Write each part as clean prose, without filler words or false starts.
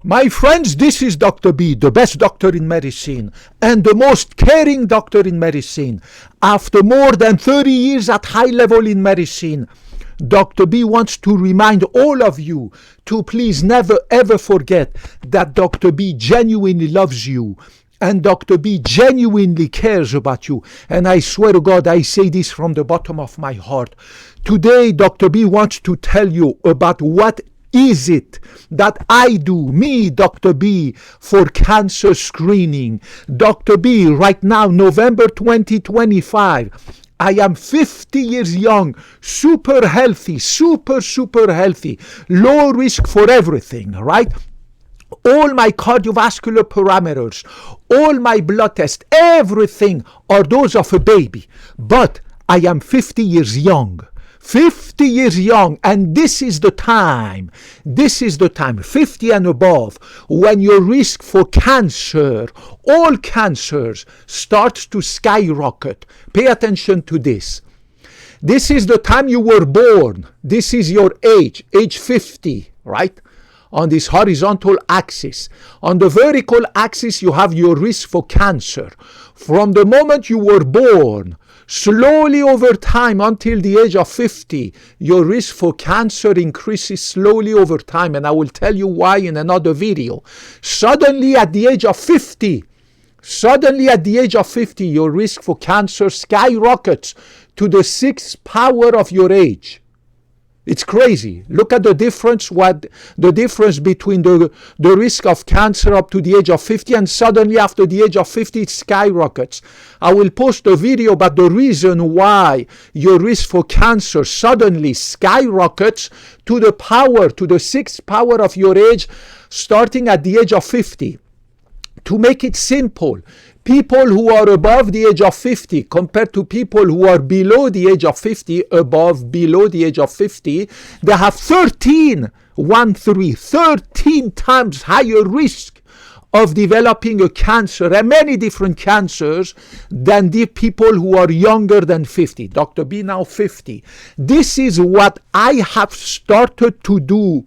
My friends, this is Dr. B, the best doctor in medicine and the most caring doctor in medicine. After more than 30 years at high level in medicine, Dr. B wants to remind all of you to please never ever forget that Dr. B genuinely loves you and Dr. B genuinely cares about you. And I swear to God, I say this from the bottom of my heart. Today, Dr. B wants to tell you about what is it that I do, me, Dr. B, for cancer screening. Dr. B, right now, November 2025, I am 50 years young, super healthy, super healthy, low risk for everything, right? All my cardiovascular parameters, all my blood tests, everything are those of a baby. But I am 50 years young. 50 years young, and this is the time, 50 and above, when your risk for cancer, all cancers, starts to skyrocket. Pay attention to this. This is the time you were born. This is your age 50, right? On this horizontal axis. On the vertical axis, you have your risk for cancer. From the moment you were born, slowly over time until the age of 50, your risk for cancer increases slowly over time, and I will tell you why in another video. Suddenly at the age of 50, your risk for cancer skyrockets to the 6th power of your age. It's crazy. Look at the difference, the difference between the risk of cancer up to the age of 50 and suddenly after the age of 50 it skyrockets. I will post a video about the reason why your risk for cancer suddenly skyrockets to the 6th power of your age starting at the age of 50. To make it simple, people who are above the age of 50 compared to people who are below the age of 50, below the age of 50, they have 13 times higher risk of developing a cancer and many different cancers than the people who are younger than 50. Dr. B now 50. This is what I have started to do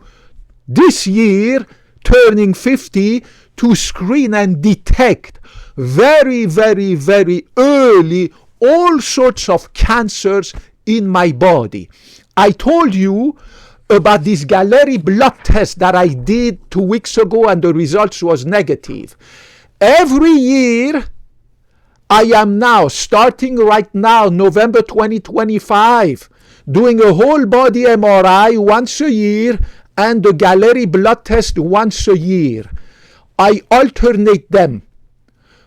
this year, turning 50, to screen and detect very early all sorts of cancers in my body. I told you about this Galleri blood test that I did 2 weeks ago and the results was negative. Every year, I am now, starting right now, November 2025, doing a whole body MRI once a year and the Galleri blood test once a year. I alternate them.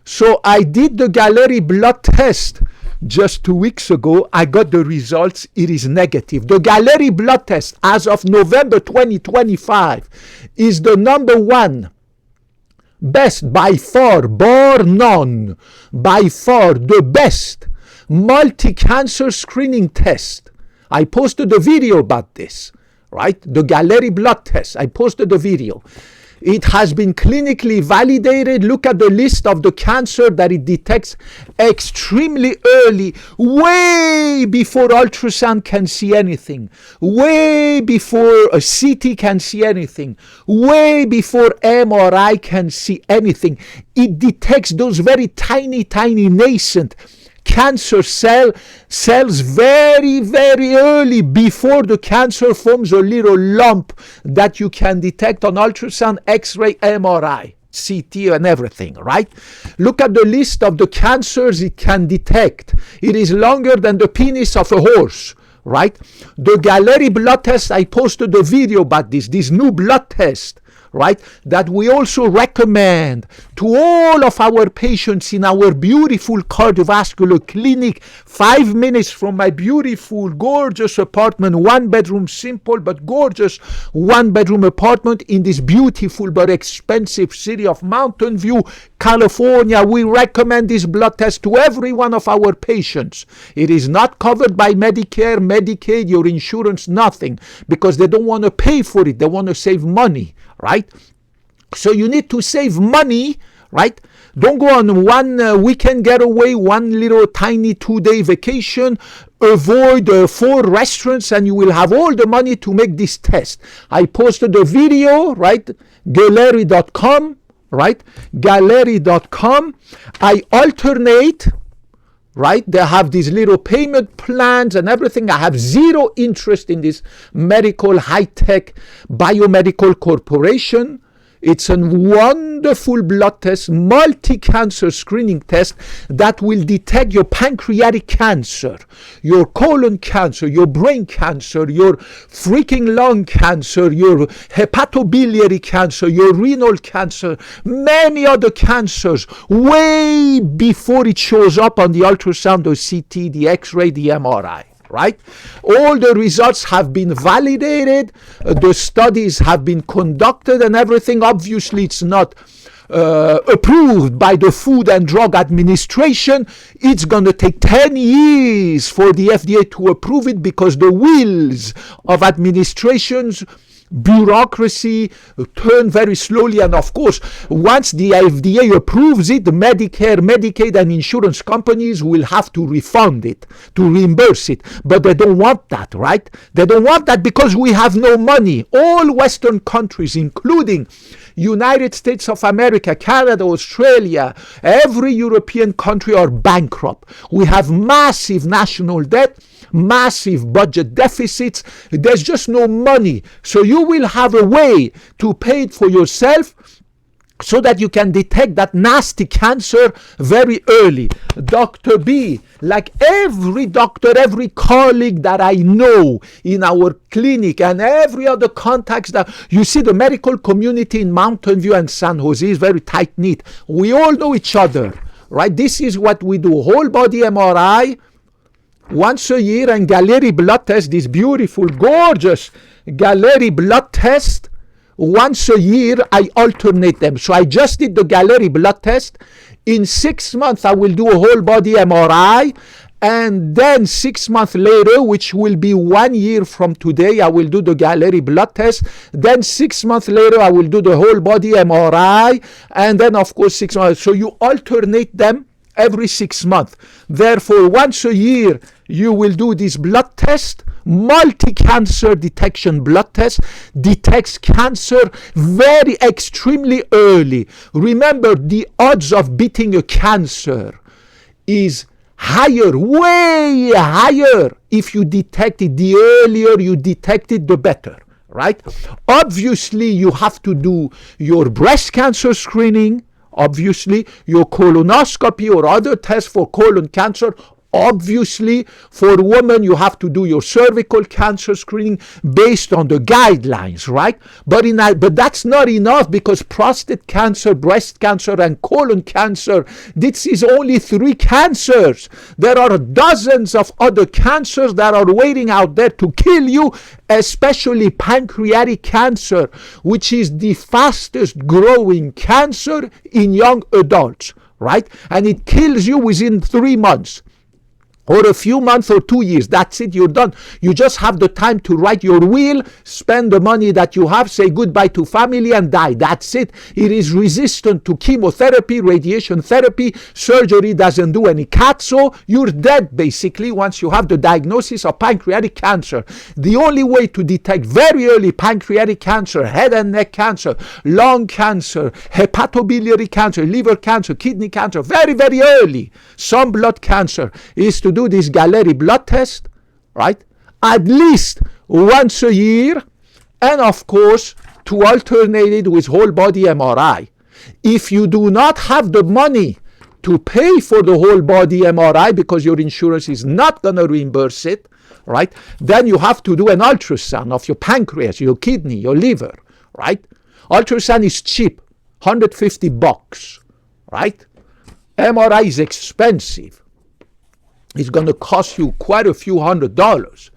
So I did the Galleri blood test just 2 weeks ago. I got the results. It is negative. The Galleri blood test as of November 2025 is the number one, best by far, bar none, by far the best multi-cancer screening test. I posted a video about this, right? The Galleri blood test. I posted the video. It has been clinically validated. Look at the list of the cancer that it detects extremely early, way before ultrasound can see anything, way before a CT can see anything, way before MRI can see anything. It detects those very tiny nascent cancer cells very early before the cancer forms a little lump that you can detect on ultrasound, X-ray, MRI, CT and everything, right? Look at the list of the cancers it can detect. It is longer than the penis of a horse, right? The Galleri blood test, I posted a video about this new blood test, right, that we also recommend to all of our patients in our beautiful cardiovascular clinic, 5 minutes from my beautiful, gorgeous apartment, 1-bedroom, simple but gorgeous 1-bedroom apartment in this beautiful but expensive city of Mountain View, California. We recommend this blood test to every one of our patients. It is not covered by Medicare, Medicaid, your insurance, nothing, because they don't want to pay for it. They want to save money, right? So you need to save money, right? Don't go on one weekend getaway, one little tiny 2-day vacation. Avoid 4 restaurants and you will have all the money to make this test. I posted a video, right? Galleri.com, right? Galleri.com. I alternate, right? They have these little payment plans and everything. I have zero interest in this medical high-tech biomedical corporation. It's a wonderful blood test, multi-cancer screening test that will detect your pancreatic cancer, your colon cancer, your brain cancer, your freaking lung cancer, your hepatobiliary cancer, your renal cancer, many other cancers, way before it shows up on the ultrasound or CT, the X-ray, the MRI. Right? All the results have been validated, the studies have been conducted and everything. Obviously, it's not approved by the Food and Drug Administration. It's going to take 10 years for the FDA to approve it because the wheels of administrations, bureaucracy turn very slowly, and of course once the FDA approves it, the Medicare, Medicaid and insurance companies will have to refund it, to reimburse it. But they don't want that, right? They don't want that because we have no money. All Western countries, including United States of America, Canada, Australia, every European country are bankrupt. We have massive national debt, massive budget deficits. There's just no money. So you will have a way to pay it for yourself so that you can detect that nasty cancer very early. Dr. B, like every doctor, every colleague that I know in our clinic and every other contacts that you see, the medical community in Mountain View and San Jose is very tight knit. We all know each other, right? This is what we do. Whole body MRI once a year and Galleri blood test, this beautiful, gorgeous Galleri blood test. Once a year, I alternate them. So I just did the Galleri blood test. In 6 months, I will do a whole body MRI. And then 6 months later, which will be 1 year from today, I will do the Galleri blood test. Then 6 months later, I will do the whole body MRI. And then, of course, 6 months. So you alternate them every 6 months. Therefore, once a year, you will do this blood test. Multi-cancer detection blood test detects cancer very extremely early. Remember, the odds of beating a cancer is higher, way higher if you detect it. The earlier you detect it, the better, right? Obviously, you have to do your breast cancer screening, obviously, your colonoscopy or other tests for colon cancer. Obviously, for women, you have to do your cervical cancer screening based on the guidelines, right? But that's not enough because prostate cancer, breast cancer, and colon cancer, this is only 3 cancers. There are dozens of other cancers that are waiting out there to kill you, especially pancreatic cancer, which is the fastest growing cancer in young adults, right? And it kills you within 3 months. Or a few months or 2 years. That's it, you're done. You just have the time to write your will, spend the money that you have, say goodbye to family and die. That's it. It is resistant to chemotherapy, radiation therapy. Surgery doesn't do any so you're dead basically once you have the diagnosis of pancreatic cancer. The only way to detect very early pancreatic cancer, head and neck cancer, lung cancer, hepatobiliary cancer, liver cancer, kidney cancer, very, very early, some blood cancer, is to do this Galleri blood test, right? At least once a year, and of course to alternate it with whole body MRI. If you do not have the money to pay for the whole body MRI because your insurance is not going to reimburse it, right? Then you have to do an ultrasound of your pancreas, your kidney, your liver, right? Ultrasound is cheap, $150, right? MRI is expensive. It's going to cost you quite a few $100s.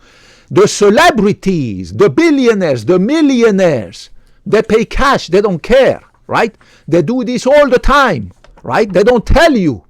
The celebrities, the billionaires, the millionaires, they pay cash. They don't care, right? They do this all the time, right? They don't tell you.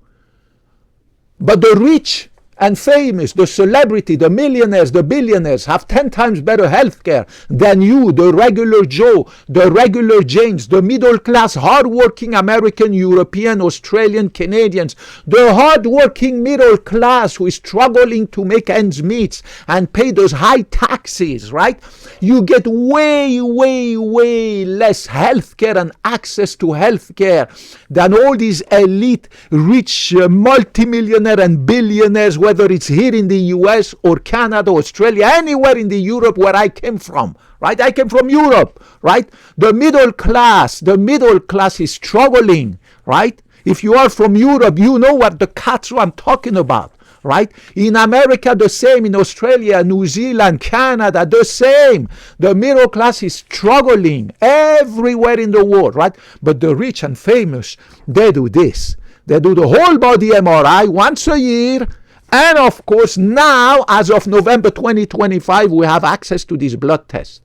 But the rich and famous, the celebrity, the millionaires, the billionaires have 10 times better healthcare than you, the regular Joe, the regular Janes, the middle class, hardworking American, European, Australian, Canadians, the hardworking middle class who is struggling to make ends meet and pay those high taxes, right? You get way, way, way less healthcare and access to healthcare than all these elite, rich, multimillionaire and billionaires, whether it's here in the US or Canada, Australia, anywhere in the Europe where I came from, right? I came from Europe, right? The middle class is struggling, right? If you are from Europe, you know what the katsu I'm talking about, right? In America, the same. In Australia, New Zealand, Canada, the same. The middle class is struggling everywhere in the world, right? But the rich and famous, they do this. They do the whole body MRI once a year. And of course, now, as of November 2025, we have access to this blood test.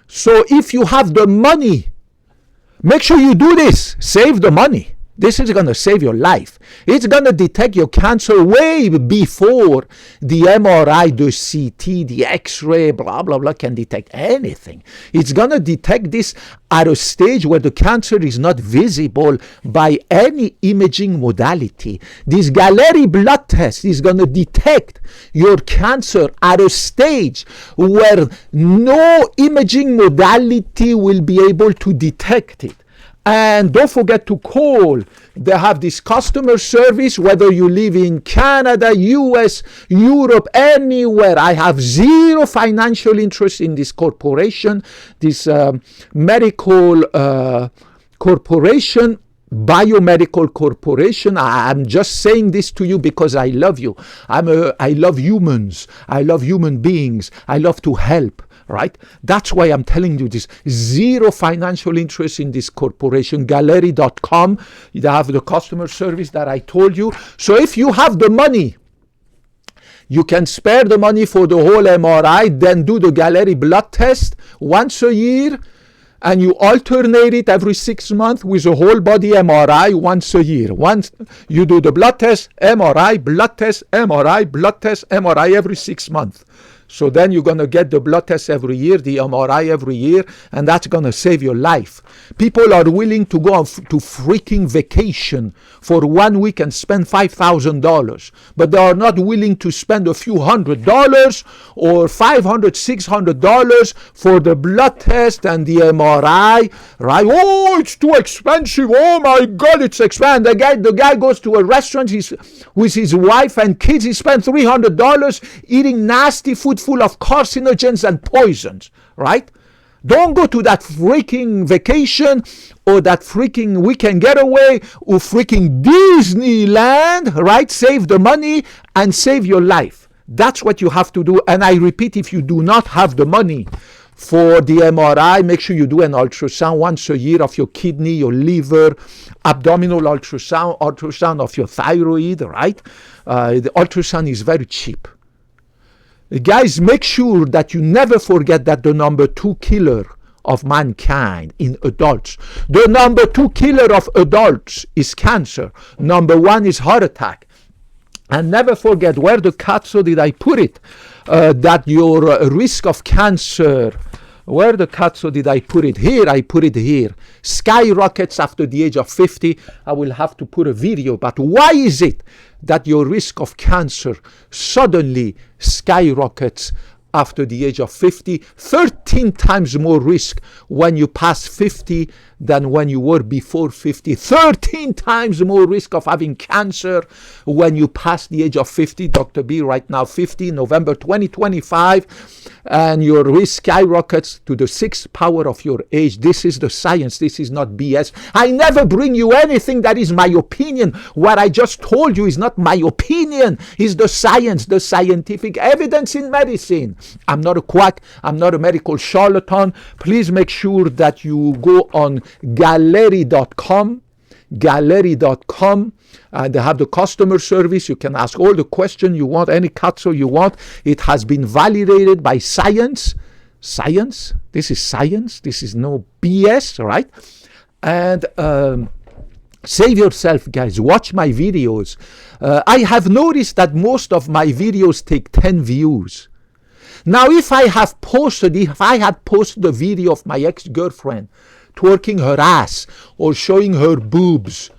So if you have the money, make sure you do this. Save the money. This is going to save your life. It's going to detect your cancer way before the MRI, the CT, the X-ray, blah, blah, blah, can detect anything. It's going to detect this at a stage where the cancer is not visible by any imaging modality. This Galleri blood test is going to detect your cancer at a stage where no imaging modality will be able to detect it. And don't forget to call. They have this customer service, whether you live in Canada, US, Europe, anywhere. I have zero financial interest in this corporation, this medical corporation, biomedical corporation. I'm just saying this to you because I love you. I love humans. I love human beings. I love to help. Right? That's why I'm telling you this. Zero financial interest in this corporation. Galleri.com. They have the customer service that I told you. So if you have the money, you can spare the money for the whole MRI, then do the Galleri blood test once a year, and you alternate it every 6 months with a whole body MRI once a year. Once you do the blood test, MRI, blood test, MRI, blood test, MRI every 6 months. So then you're going to get the blood test every year, the MRI every year, and that's going to save your life. People are willing to go on to freaking vacation for 1 week and spend $5,000, but they are not willing to spend a few $100 or $500, $600 for the blood test and the MRI, right? Oh, it's too expensive. Oh my God, it's expensive. The guy goes to a restaurant with his wife and kids. He spent $300 eating nasty food full of carcinogens and poisons, right? Don't go to that freaking vacation or that freaking weekend getaway or freaking Disneyland, right? Save the money and save your life. That's what you have to do. And I repeat, if you do not have the money for the MRI, make sure you do an ultrasound once a year of your kidney, your liver, abdominal ultrasound of your thyroid, right? The ultrasound is very cheap. Guys, make sure that you never forget that the number 2 killer of mankind in adults, the number 2 killer of adults is cancer. Number 1 is heart attack. And never forget, where the katsu did I put it, that your risk of cancer, where the katsu did I put it? Here, I put it here. Skyrockets after the age of 50. I will have to put a video, but why is it that your risk of cancer suddenly skyrockets after the age of 50? 13 times more risk when you pass 50 than when you were before 50. 13 times more risk of having cancer when you pass the age of 50. Dr. B right now 50, November 2025, and your risk skyrockets to the 6th power of your age. This is the science. This is not BS. I never bring you anything that is my opinion. What I just told you is not my opinion. It's the science, the scientific evidence in medicine. I'm not a quack. I'm not a medical charlatan. Please make sure that you go on Galleri.com. Galleri.com. They have the customer service. You can ask all the questions you want, any katsu you want. It has been validated by science. Science. This is science. This is no BS, right? And Save yourself, guys. Watch my videos. I have noticed that most of my videos take 10 views. Now, if I had posted a video of my ex-girlfriend twerking her ass or showing her boobs,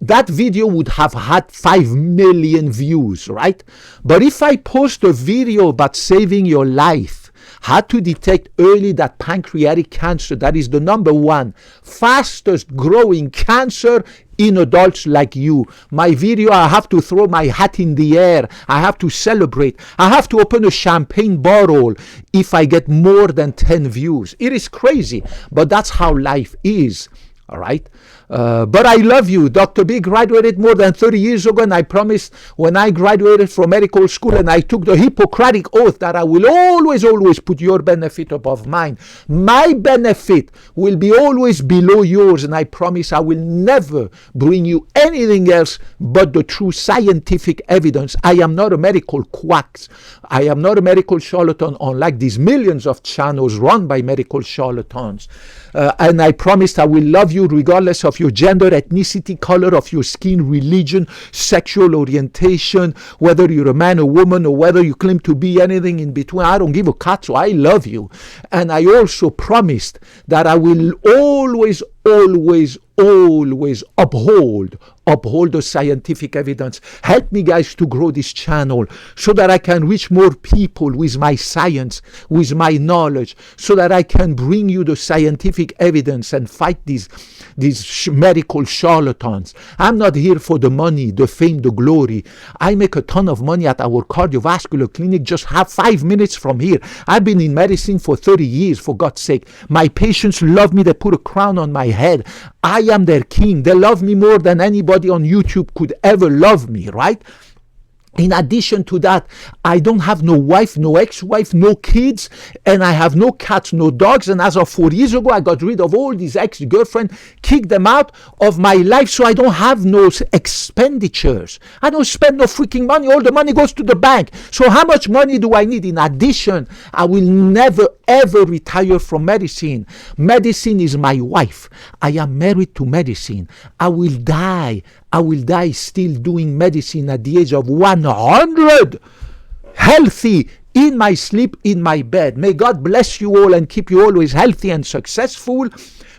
that video would have had 5 million views, right? But if I post a video about saving your life, how to detect early that pancreatic cancer, that is the #1 fastest growing cancer in adults like you. My video, I have to throw my hat in the air. I have to celebrate. I have to open a champagne bottle if I get more than 10 views. It is crazy, but that's how life is. All right. But I love you. Dr. B graduated more than 30 years ago, and I promised when I graduated from medical school and I took the Hippocratic oath that I will always, always put your benefit above mine. My benefit will be always below yours, and I promise I will never bring you anything else but the true scientific evidence. I am not a medical quack. I am not a medical charlatan, unlike these millions of channels run by medical charlatans. And I promised I will love you regardless of your gender, ethnicity, color of your skin, religion, sexual orientation, whether you're a man or woman, or whether you claim to be anything in between. I don't give a cut, so I love you. And I also promised that I will always, always, always uphold the scientific evidence. Help me, guys, to grow this channel so that I can reach more people with my science, with my knowledge, so that I can bring you the scientific evidence and fight these medical charlatans. I'm not here for the money, the fame, the glory. I make a ton of money at our cardiovascular clinic. Just have 5 minutes from here. I've been in medicine for 30 years, for God's sake. My patients love me. They put a crown on my head. I am their king. They love me more than anybody on YouTube could ever love me, right? In addition to that, I don't have no wife, no ex-wife, no kids, and I have no cats, no dogs. And as of 4 years ago, I got rid of all these ex-girlfriends, kicked them out of my life, so I don't have no expenditures. I don't spend no freaking money. All the money goes to the bank. So how much money do I need? In addition, I will never, ever retire from medicine. Medicine is my wife. I am married to medicine. I will die still doing medicine at the age of 100, healthy, in my sleep, in my bed. May God bless you all and keep you always healthy and successful.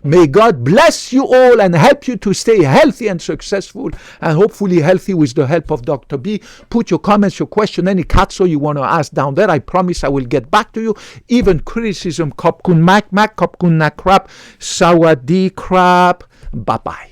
May God bless you all and help you to stay healthy and successful, and hopefully healthy with the help of Dr. B. Put your comments, your question, any katso you want to ask down there. I promise I will get back to you. Even criticism. Kopkun mak, kopkun na krap, sawadi krap. Bye-bye.